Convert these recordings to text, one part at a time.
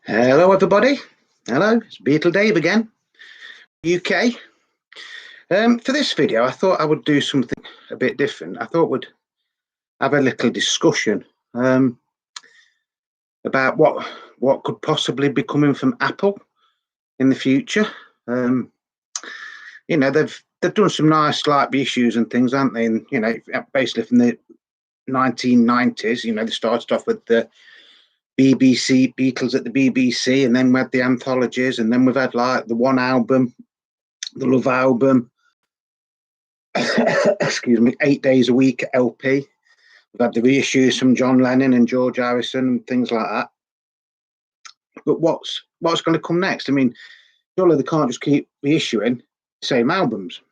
Hello, everybody. Hello, it's Beatle Dave again, UK. For this video, I thought I would do something a bit different. I thought we'd have a little discussion about what could possibly be coming from Apple in the future. They've done some nice like reissues and things, haven't they? And basically from the 1990s, they started off with the BBC Beatles at the BBC, and then we had the anthologies, and then we've had like the one album, the Love album, excuse me, 8 days a week LP. We've had the reissues from John Lennon and George Harrison and things like that. But what's going to come next? I mean, surely they can't just keep reissuing the same albums.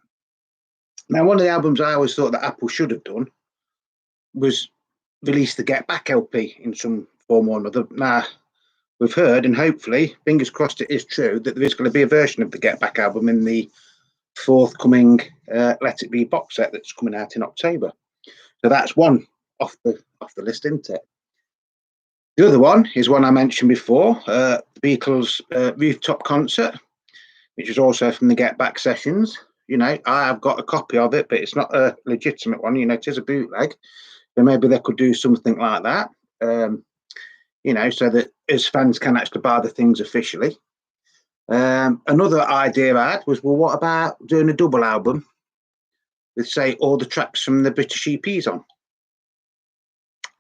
Now, one of the albums I always thought that Apple should have done was release the Get Back LP in some form or another. Now, we've heard, and hopefully, fingers crossed it is true, that there is going to be a version of the Get Back album in the forthcoming Let It Be box set that's coming out in October. So that's one off the list, isn't it? The other one is one I mentioned before, the Beatles rooftop concert, which is also from the Get Back sessions. I have got a copy of it, but it's not a legitimate one. It is a bootleg. So maybe they could do something like that, so that as fans can actually buy the things officially. Another idea I had was, well, what about doing a double album with, say, all the tracks from the British EPs on?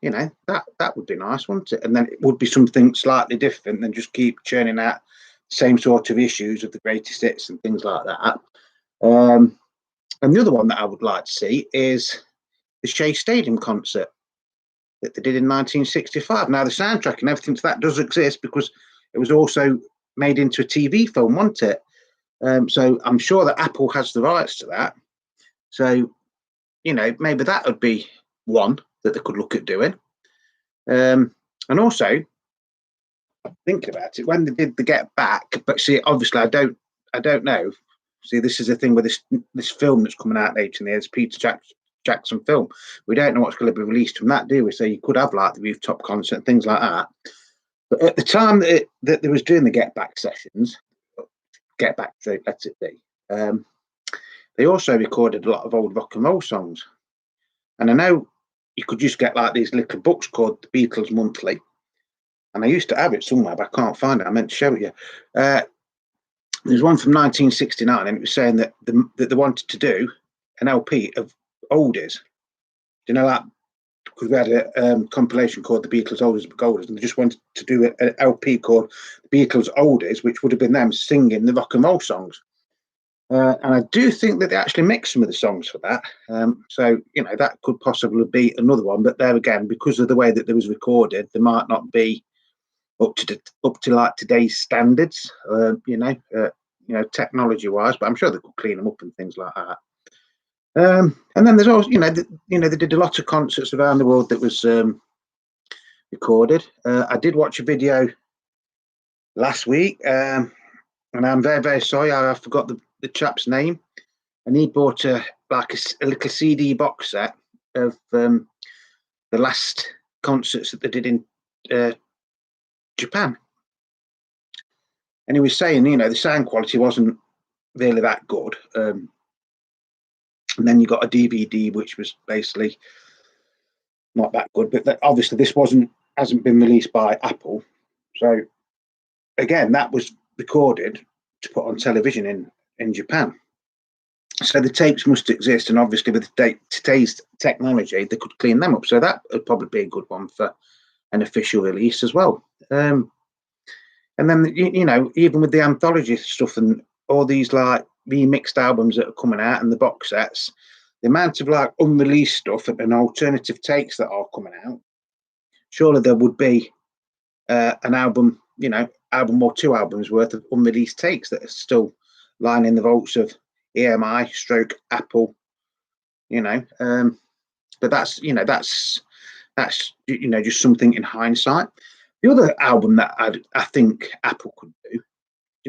That would be nice, wouldn't it? And then it would be something slightly different than just keep churning out the same sort of issues of the greatest hits and things like that. And the other one that I would like to see is the Shea Stadium concert that they did in 1965. Now, the soundtrack and everything to that does exist because it was also made into a TV film, wasn't it? So I'm sure that Apple has the rights to that. So, maybe that would be one that they could look at doing. And also, thinking about it, when they did the Get Back, but see, obviously, I don't know. See, this is the thing with this film that's coming out later in the year, it's Peter Jackson film. We don't know what's going to be released from that, do we? So you could have like the rooftop concert and things like that. But at the time that they was doing the Get Back sessions, Get Back, Let It Be, they also recorded a lot of old rock and roll songs. And I know you could just get like these little books called the Beatles Monthly. And I used to have it somewhere, but I can't find it. I meant to show it you. There's one from 1969, and it was saying that they wanted to do an LP of oldies. Do you know that? Because we had a compilation called The Beatles Oldies but Goldies, and they just wanted to do an LP called The Beatles Oldies, which would have been them singing the rock and roll songs. And I do think that they actually mixed some of the songs for that. So, that could possibly be another one. But there again, because of the way that it was recorded, they might not be up to like today's standards, technology wise, but I'm sure they could clean them up and things like that. And then there's also, they did a lot of concerts around the world that was recorded. I did watch a video last week, and I'm very, very sorry, I forgot the chap's name, and he bought a little CD box set of the last concerts that they did in Japan. And he was saying, the sound quality wasn't really that good. And then you got a DVD, which was basically not that good. But obviously, this hasn't been released by Apple. So again, that was recorded to put on television in Japan. So the tapes must exist, and obviously with today's technology, they could clean them up. So that would probably be a good one for an official release as well. And then, even with the anthology stuff and all these like remixed albums that are coming out and the box sets, the amount of like unreleased stuff and alternative takes that are coming out, surely there would be an album, album or two albums worth of unreleased takes that are still lying in the vaults of EMI stroke Apple, but that's just something in hindsight. The other album that I think Apple could do,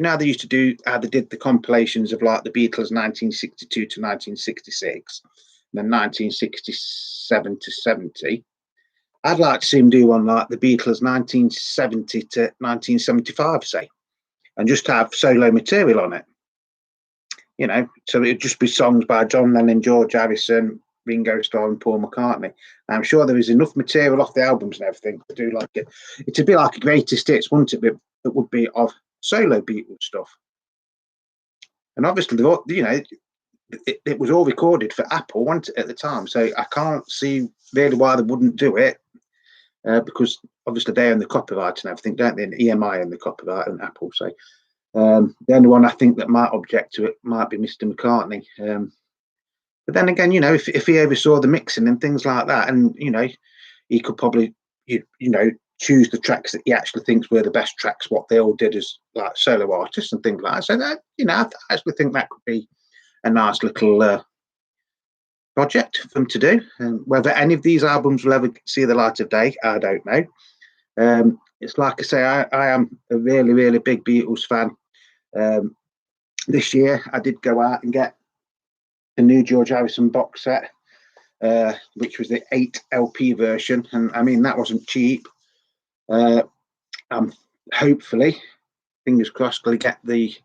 how they used to do, how they did the compilations of like the Beatles 1962 to 1966, and then 1967 to 70. I'd like to see them do one like the Beatles 1970 to 1975, say, and just have solo material on it. So it'd just be songs by John Lennon, George Harrison, Ringo Starr, and Paul McCartney. And I'm sure there is enough material off the albums and everything to do like it. It'd be like a greatest hits, wouldn't it? It would be of solo Beatles stuff. And obviously, it was all recorded for Apple, wasn't it, at the time? So I can't see really why they wouldn't do it, because obviously they own the copyright and everything, don't they? And EMI own the copyright and Apple. So the only one I think that might object to it might be Mr. McCartney. But then again, if he oversaw the mixing and things like that, and he could probably choose the tracks that he actually thinks were the best tracks, what they all did as like solo artists and things like that. So that I actually think that could be a nice little project for them to do. Whether any of these albums will ever see the light of day, I don't know. It's like I say, I am a really, really big Beatles fan. This year, I did go out and get the new George Harrison box set, which was the 8 LP version, and I mean that wasn't cheap. I'm hopefully, fingers crossed, going to get the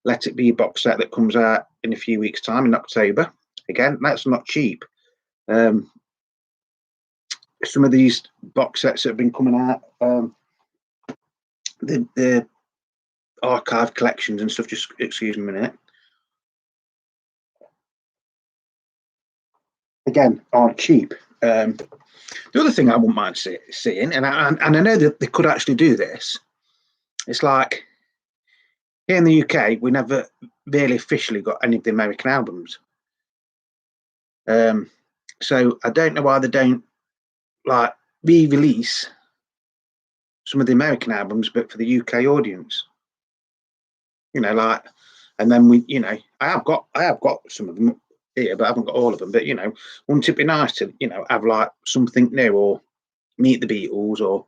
Let It Be box set that comes out in a few weeks' time in October. Again, that's not cheap. Some of these box sets that have been coming out, the archive collections and stuff, just excuse me a minute, again, aren't cheap. The other thing I wouldn't mind seeing, and I know that they could actually do this, it's like here in the UK, we never really officially got any of the American albums. So I don't know why they don't like re-release some of the American albums, but for the UK audience. And then I have got some of them here, but I haven't got all of them. But wouldn't it be nice to have like something new, or Meet the Beatles, or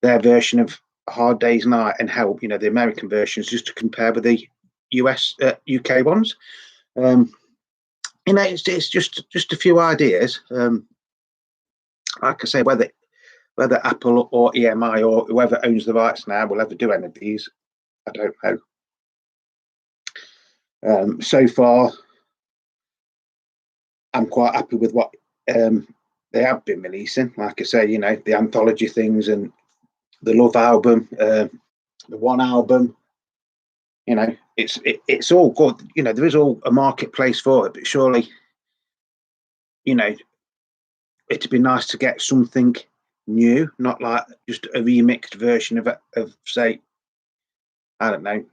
their version of Hard Day's Night and Help, the American versions, just to compare with the UK ones. It's just a few ideas. Like I say, whether Apple or EMI or whoever owns the rights now will ever do any of these, I don't know. So far, I'm quite happy with what they have been releasing. Like I say, the anthology things and the Love album, the One album. It's all good. There is all a marketplace for it, but surely, it'd be nice to get something new, not like just a remixed version of say, I don't know,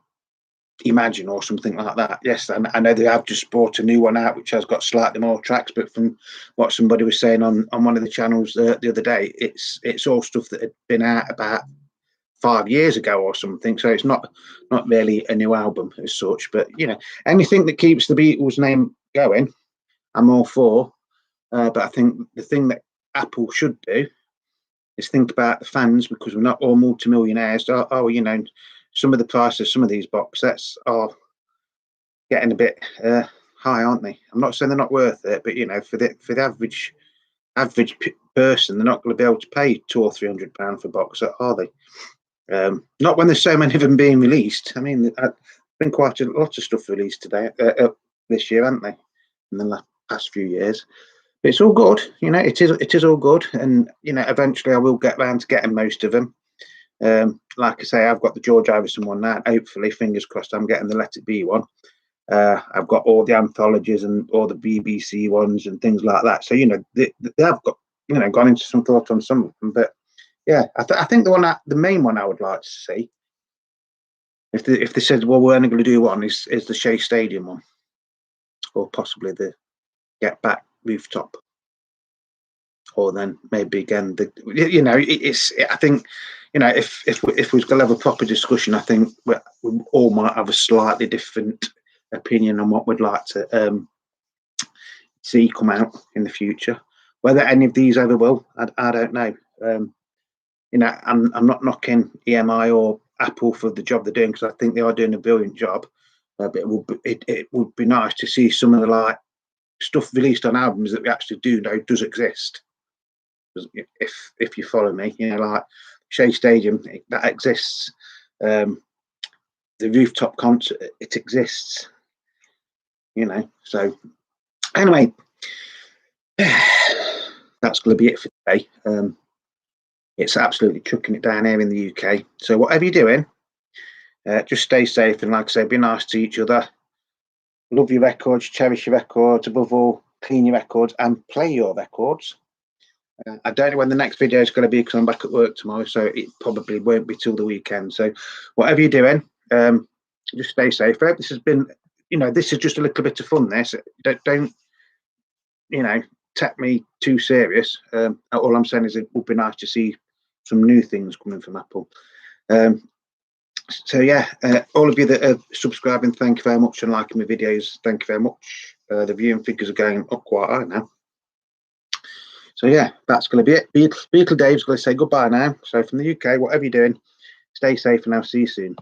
Imagine or something like that. Yes, I know they have just brought a new one out which has got slightly more tracks, but from what somebody was saying on one of the channels the other day, it's all stuff that had been out about 5 years ago or something. So it's not really a new album as such. But anything that keeps the Beatles name going, I'm all for. But I think the thing that Apple should do is think about the fans, because we're not all multimillionaires. Some of the prices of some of these box sets are getting a bit high, aren't they? I'm not saying they're not worth it, but for the average person, they're not going to be able to pay £200 or £300 for a box set, are they? Not when there's so many of them being released. I mean, I've been quite a lot of stuff released today this year, haven't they? In the past few years. But it's all good, it is all good, and eventually I will get round to getting most of them. Like I say, I've got the George Harrison one now. Hopefully, fingers crossed, I'm getting the Let It Be one. I've got all the anthologies and all the BBC ones and things like that. So they have got gone into some thought on some of them. But yeah, I think the main one I would like to see, if they said, well, we're only going to do one, is the Shea Stadium one, or possibly the Get Back rooftop, or then maybe again I think if we was going to have a proper discussion, I think we all might have a slightly different opinion on what we'd like to see come out in the future. Whether any of these ever will, I don't know. I'm not knocking EMI or Apple for the job they're doing, because I think they are doing a brilliant job. But it would be nice to see some of the stuff released on albums that we actually do know does exist. if you follow me, you know, like Shea Stadium, that exists. The rooftop concert, it exists. You know, so anyway, that's going to be it for today. It's absolutely chucking it down here in the UK. So whatever you're doing, just stay safe, and like I say, be nice to each other. Love your records, cherish your records, above all, clean your records and play your records. I don't know when the next video is going to be because I'm back at work tomorrow, so it probably won't be till the weekend. So whatever you're doing, just stay safe. I hope this has been, you know, this is just a little bit of fun. This don't you know, take me too serious. All I'm saying is it would be nice to see some new things coming from Apple. So yeah, all of you that are subscribing, thank you very much, and liking my videos, thank you very much. The viewing figures are going up quite high now. So yeah, that's going to be it. Beatle Dave's going to say goodbye now. So from the UK, whatever you're doing, stay safe, and I'll see you soon.